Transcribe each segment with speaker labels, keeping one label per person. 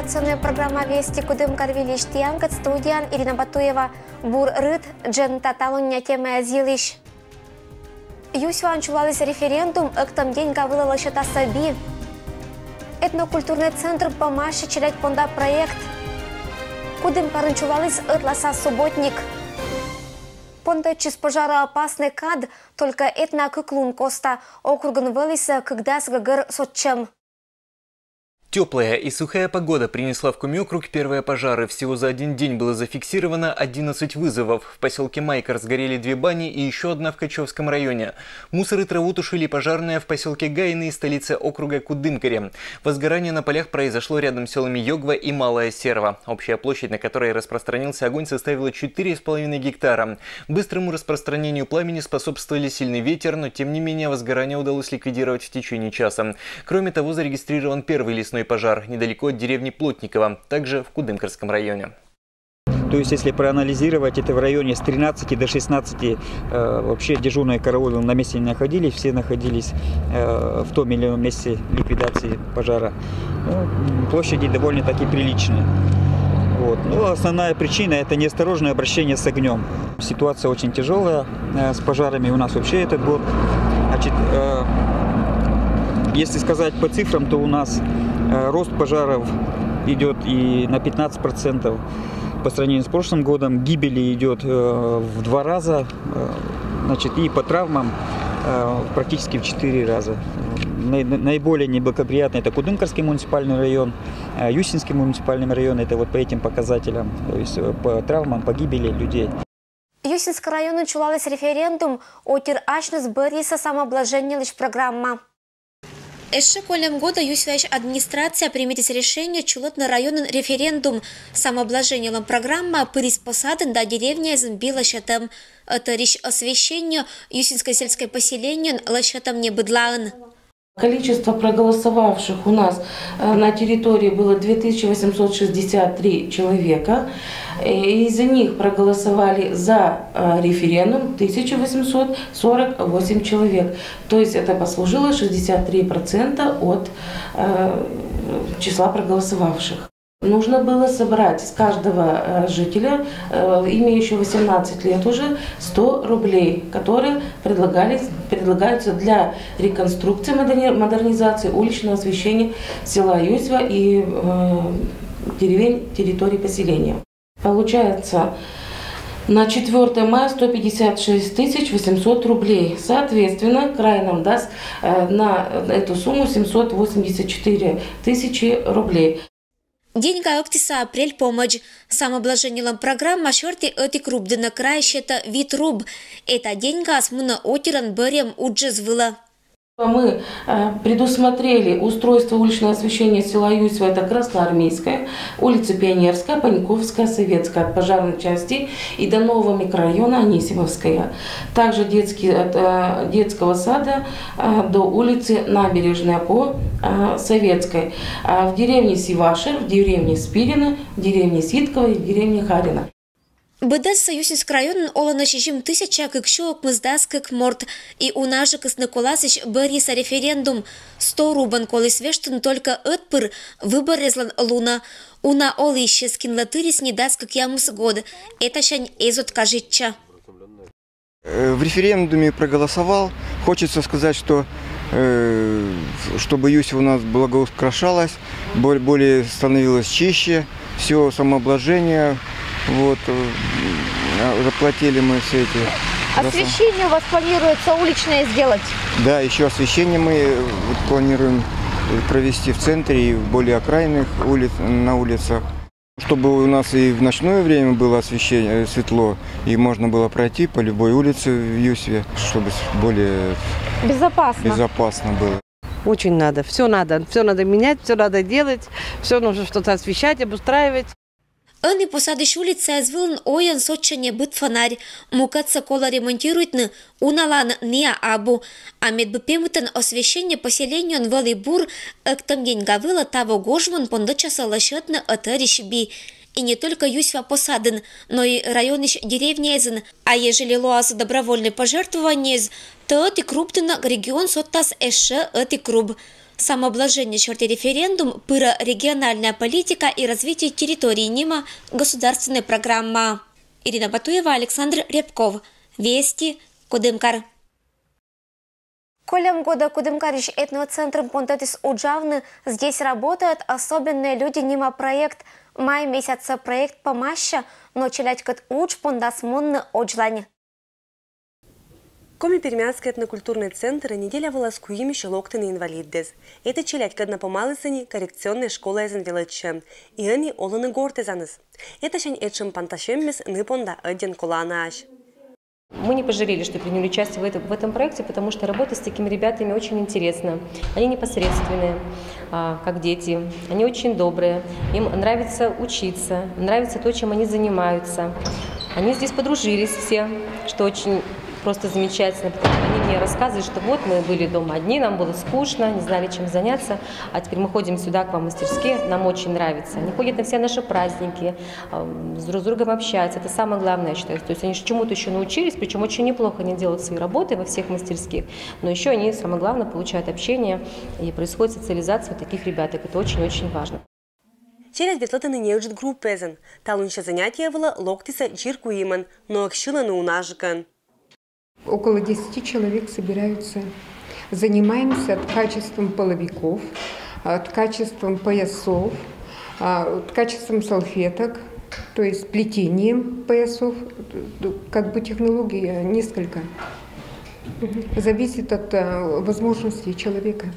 Speaker 1: Информационная программа «Вести Кудым Карвилиш Тиангат», студиян Ирина Батуева, Бур Рыд, Джен Таталуння тема Зилиш. Юсюан чулалис референдум, эктам день гавыла счета Саби. Этнокультурный центр Памаши челять понда проект. Кудым карынчулалис этласа субботник. Понда чиз пожара опасный кад, только этна кыклун коста, округан вылиса, когда сгагар сотчем.
Speaker 2: Теплая и сухая погода принесла в Куми-округ первые пожары. Всего за один день было зафиксировано 11 вызовов. В поселке Майкар сгорели 2 бани и еще одна в Качевском районе. Мусор и траву тушили пожарные в поселке Гайны и столице округа Кудымкаре. Возгорание на полях произошло рядом с селами Йогва и Малая Серва. Общая площадь, на которой распространился огонь, составила 4,5 гектара. Быстрому распространению пламени способствовали сильный ветер, но тем не менее возгорание удалось ликвидировать в течение часа. Кроме того, зарегистрирован первый лесной пожар недалеко от деревни Плотниково, также в Кудымкарском районе.
Speaker 3: То есть, если проанализировать, это в районе с 13 до 16 вообще дежурные караулы на месте не находились, все находились в том или ином месте ликвидации пожара. Площади довольно-таки приличные. Вот. Но основная причина – это неосторожное обращение с огнем. Ситуация очень тяжелая с пожарами у нас вообще этот год. Значит, если сказать по цифрам, то у нас рост пожаров идет и на 15% по сравнению с прошлым годом. Гибели идет в 2 раза, значит, и по травмам практически в 4 раза. Наиболее неблагоприятный это Кудымкарский муниципальный район, Юсинский муниципальный район, это вот по этим показателям, то есть по травмам, по гибели людей.
Speaker 1: Юсинский район чулалась референдум, отир ашнес бэриса самообложение лишь программа. Еще колем года Юсвящ администрация примет решение чулот на районный референдум. Самообложением программа приспосаден до деревни Зимбила щетом. Это речь освещения Юсинской сельской поселения лощетом не быдлаан.
Speaker 4: Количество проголосовавших у нас на территории было 2863 человека. Из них проголосовали за референдум 1848 человек. То есть это послужило 63% от числа проголосовавших. Нужно было собрать с каждого жителя, имеющего 18 лет уже, 100 рублей, которые предлагаются для реконструкции, модернизации уличного освещения села Юсьва и деревень территории поселения. Получается, на 4 мая 156 800 рублей. Соответственно, край нам даст на эту сумму 784 тысячи рублей.
Speaker 1: Деньга октиса апрель помощь. Самообложением программа шорти эти крупды на край счета вид руб. Это деньга смуна отиран берем уджезвыла.
Speaker 4: Мы предусмотрели устройство уличного освещения села Юсьва, это Красноармейская, улица Пионерская, Паниковская, Советская, от пожарной части и до нового микрорайона Анисимовская. Также от детского сада до улицы Набережная по Советской. В деревне Сивашер, в деревне Спирина, в деревне Ситково и в деревне Харина.
Speaker 1: Бедес Юсинский район олана чижим 1000 кыкшок мыздас кык морт и унажы кысныкуласыч бэриса референдум 100 рубан колы свештын только отпыр выбор резлан луна. Уна олы исческин латырис не даст как ямус год. Это шань эзот кажитча.
Speaker 5: В референдуме проголосовал. Хочется сказать, что чтобы Юсьва у нас благоукрашалась, более становилось чище, все самообложение. Вот, заплатили мы все эти.
Speaker 6: Освещение у вас планируется уличное сделать?
Speaker 5: Да, еще освещение мы планируем провести в центре и в более окраинных на улицах. Чтобы у нас и в ночное время было освещение, светло, и можно было пройти по любой улице в Юсьве, чтобы более безопасно было.
Speaker 7: Очень надо, все надо менять, все надо делать, все нужно что-то освещать, обустраивать.
Speaker 1: Они посадишь улица звилн оян сочане быт фонарь. Мукаться кола ремонтирует уналан не абу. А медбпемутен освещение поселения он вели бур, эктам день гавыла того гожван пондачаса лощетна атаришби. И не только Юсьва посаден, но и районищ деревнезен. А ежели лоас добровольное пожертвование, то эти круптына регион соттас эше эти круб. Самообложение черте референдум, пыра региональная политика и развитие территории нима государственная программа. Ирина Батуева, Александр Рябков. Вести, Кудымкар. Колем года Кудымкарич этноцентром Понтатис Уджавны. Здесь работают особенные люди нима проект. Май месяца проект помаща, но челядь кат уч пондас монны оджлань.
Speaker 8: Коми-Пермянский этнокультурный центр неделя волоскуими шелоктаны инвалиддез. Это челядь кадна помалысани коррекционная школа из инвалидчем. И они оланы гортезаныз. Это шань этшим панташеммес ныпонда один коланаш.
Speaker 9: Мы не пожалели, что приняли участие в этом проекте, потому что работа с такими ребятами очень интересна. Они непосредственные, как дети, они очень добрые, им нравится учиться, нравится то, чем они занимаются. Они здесь подружились все, что очень просто замечательно, потому что они мне рассказывают, что вот мы были дома одни, нам было скучно, не знали, чем заняться, а теперь мы ходим сюда к вам в мастерские, нам очень нравится. Они ходят на все наши праздники, с друг с другом общаются, это самое главное, я считаю. То есть они чему-то еще научились, причем очень неплохо они делают свои работы во всех мастерских, но еще они, самое главное, получают общение и происходит социализация вот таких ребяток, это очень-очень важно.
Speaker 8: Через ветлатаны не учат группезен, талунча занятия было локтиса чиркуимен, но акшила на унажикан.
Speaker 10: Около 10 человек собираются. Занимаемся качеством половиков, качеством поясов, качеством салфеток, то есть плетением поясов. Как бы технология несколько. Зависит от возможностей человека.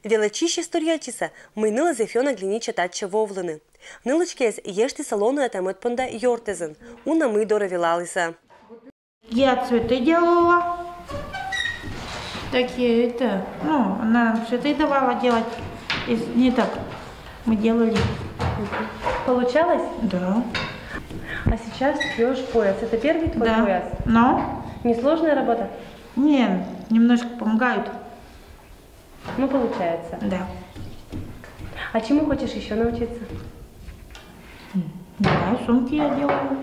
Speaker 8: Величище сторячиса мы ныла зефёна глинича татча вовланы. Нылочкез ешти салону атамет понда йортезен, уна мы доровилалиса.
Speaker 11: Я цветы делала. Такие она цветы давала делать. Не так мы делали.
Speaker 9: Получалось?
Speaker 11: Да.
Speaker 9: А сейчас шьешь пояс. Это первый твой пояс?
Speaker 11: Но.
Speaker 9: Несложная работа?
Speaker 11: Нет, немножко помогают.
Speaker 9: Ну, получается.
Speaker 11: Да.
Speaker 9: А чему хочешь еще научиться?
Speaker 11: Не знаю, сумки я делаю.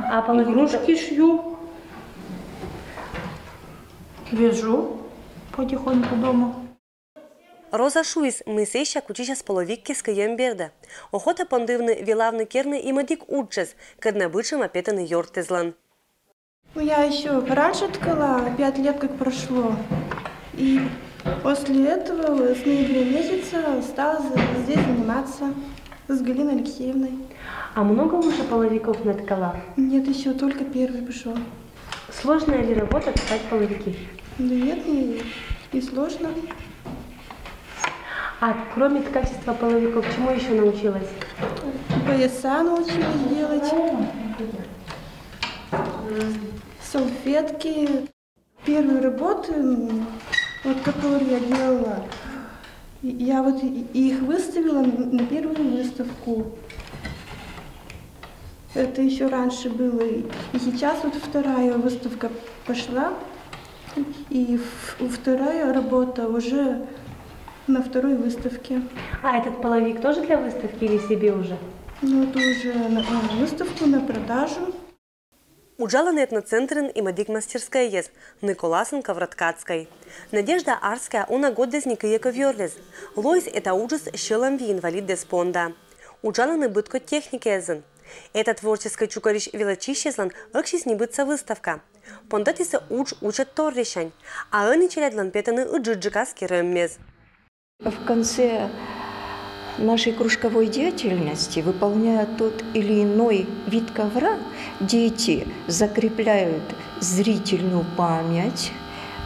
Speaker 9: А
Speaker 11: игрушки шью. Вяжу потихоньку дома.
Speaker 8: Роза Шуис мысеща кучища с половикки с каемберда. Охота пондывны вилавны керны и мадик уджез, когда бычем опетаны йортезлан.
Speaker 12: Я еще раньше ткала, 5 лет как прошло. И после этого с ноября месяца стала здесь заниматься с Галиной Алексеевной.
Speaker 9: А много уже половиков наткала?
Speaker 12: Нет, еще только первый пошел.
Speaker 9: Сложная ли работа ткать половики?
Speaker 12: Да нет, не сложно.
Speaker 9: А кроме качества половиков, чему еще научилась?
Speaker 12: Пояса научилась делать. Салфетки. Первые работы, вот которые я делала, я вот их выставила на первую выставку. Это еще раньше было. И сейчас вот вторая выставка пошла. И вторая работа уже на второй выставке.
Speaker 9: А этот половик тоже для выставки или себе уже?
Speaker 12: Ну, это уже на выставку, на продажу.
Speaker 8: Уджаланы этноцентрен и мадик мастерская есть, Николасен Ковраткацкой. Надежда Арская уна годдез никыека вёрлез. Лойс это ужас щелом ви инвалид дес понда. Уджаланы бытко техники эзен. Это творческое чукарищ велочищезлан ыкшис не бытся выставка. Пондатисы учат торрещань, а они челядлан петаны ыджиджикаски рэммез.
Speaker 13: В конце нашей кружковой деятельности, выполняя тот или иной вид ковра, дети закрепляют зрительную память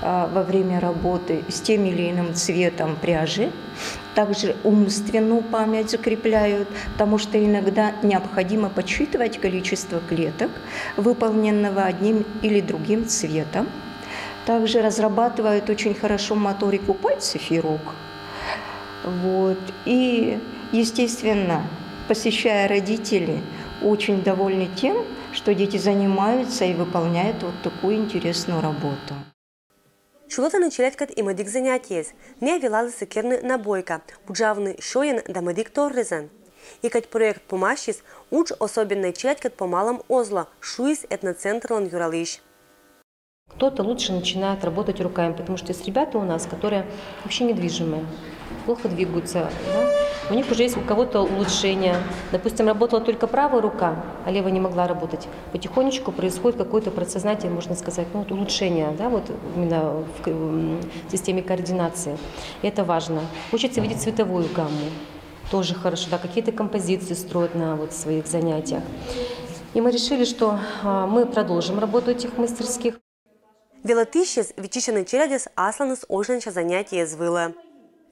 Speaker 13: во время работы с тем или иным цветом пряжи, также умственную память закрепляют, потому что иногда необходимо подсчитывать количество клеток, выполненного одним или другим цветом. Также разрабатывают очень хорошо моторику пальцев и рук. Вот. И, естественно, посещая родителей, очень довольны тем, что дети занимаются и выполняют вот такую интересную работу.
Speaker 8: Чулота началять и мадик занятиес. Не авилалысы керны набойка, уджавны шоен да мадик торрезен. И кать проект помащис, уж особенно началять по малом озла, шуис этноцентралан юралыш.
Speaker 9: Кто-то лучше начинает работать руками, потому что есть ребята у нас, которые вообще недвижимые, плохо двигаются. Да? У них уже есть у кого-то улучшения. Допустим, работала только правая рука, а левая не могла работать. Потихонечку происходит какой-то процесс, знаете, можно сказать, ну, вот улучшение, да, вот именно в системе координации. И это важно. Хочется видеть цветовую гамму. Тоже хорошо, да, какие-то композиции строят на вот своих занятиях. И мы решили, что мы продолжим работу этих мастерских.
Speaker 8: Велотыщес вичищенный челядес асланыс ожнанча занятия звыла.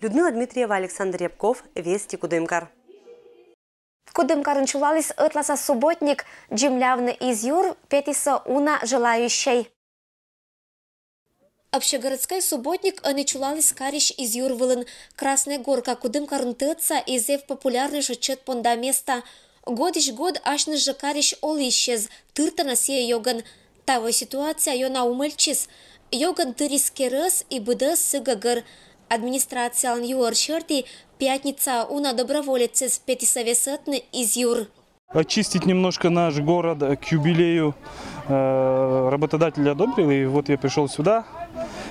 Speaker 8: Людмила Дмитриева, Александр Рябков, Вести Кудымкар.
Speaker 1: Кудымкарын чулалис ытласа субботник, джимлявны из юр, петиса уна желающей. Общегородской субботник они чулалис кариш из юр вылын. Красная горка Кудымкарын тыца и зев популярный шучет понда места. Годиш год ашны же кариш ол исчез, тырта на сие йоган. Того ситуация йона умыльчис. Йоган тыриске рыс и быдас сыгагыр. Администрация юр черти пятница уна доброволец пятисовесетны из юр.
Speaker 14: Очистить немножко наш город к юбилею работодатель одобрил, и вот я пришел сюда,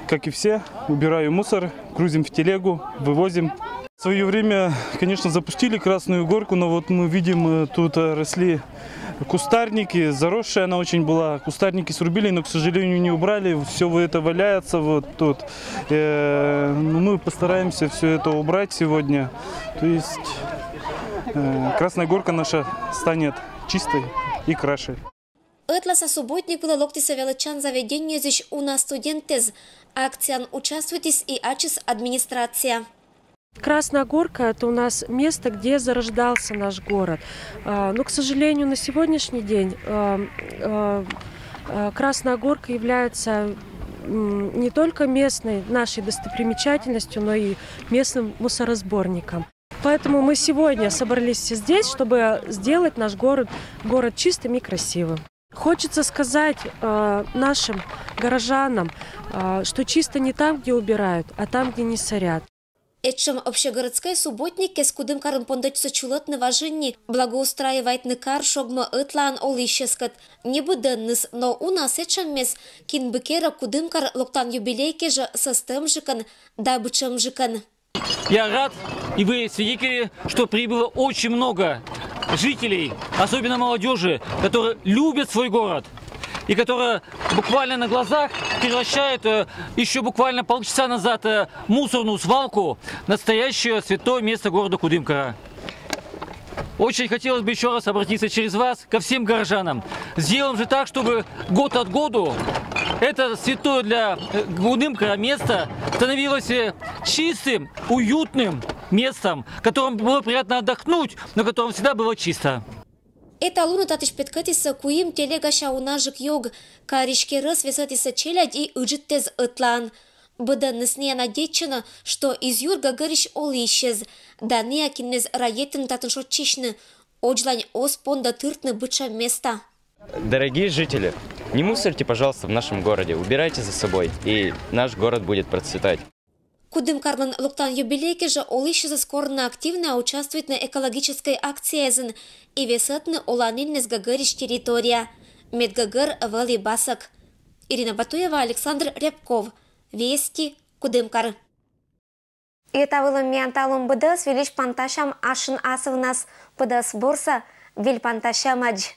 Speaker 14: как и все, убираю мусор, грузим в телегу, вывозим. В свое время, конечно, запустили Красную горку, но вот мы видим, тут росли кустарники, заросшая она очень была, кустарники срубили, но, к сожалению, не убрали, все это валяется вот тут. Мы постараемся все это убрать сегодня, то есть Красная горка наша станет чистой и краше.
Speaker 1: Ытласа субботник было локтиса величан заведение здесь у нас студентез. Акциан участвуйтесь и ачис администрация.
Speaker 15: Красная горка – это у нас место, где зарождался наш город. Но, к сожалению, на сегодняшний день Красная горка является не только местной нашей достопримечательностью, но и местным мусоросборником. Поэтому мы сегодня собрались все здесь, чтобы сделать наш город чистым и красивым. Хочется сказать нашим горожанам, что чисто не там, где убирают, а там, где не сорят.
Speaker 1: Этчем общегородской субботник с Кудымкарын пондачса чулотны важенни благоустраивайтны кар шогма ытлан олищескат. Не буденныс, но у нас этчем мес кинбыкера Кудымкар локтан юбилейке же системжикан, дабычемжикан.
Speaker 16: Я рад, и вы свидетели, что прибыло очень много жителей, особенно молодежи, которые любят свой город и которые буквально на глазах превращают еще буквально полчаса назад мусорную свалку в настоящее святое место города Кудымкара. Очень хотелось бы еще раз обратиться через вас ко всем горожанам. Сделаем же так, чтобы год от году это святое для Кудымкара место становилось чистым, уютным местом, в котором было приятно отдохнуть, но в котором всегда было чисто.
Speaker 1: Это луна татыш петкатиса куим телегаша унажик йог, каришке раз весатиса челядь и уджиттез ытлан. Быданныс не надечена, что из юрга гориш ол исчез, да неякиннез раетен татын шотчишны, оджлань оспонда тыртны быча места.
Speaker 17: Дорогие жители, не мусорьте, пожалуйста, в нашем городе, убирайте за собой, и наш город будет процветать.
Speaker 1: Кудымкарнын локтан юбилейке же ол исчез скорно активно участвует на экологической акции и весетны оланильнес гагыриш территория. Медгагыр Вали Басак. Ирина Батуева, Александр Рябков. Вести Кудымкар. Это было менталом быдас велич панташам ашын асывнас быдас борса виль панташамадж.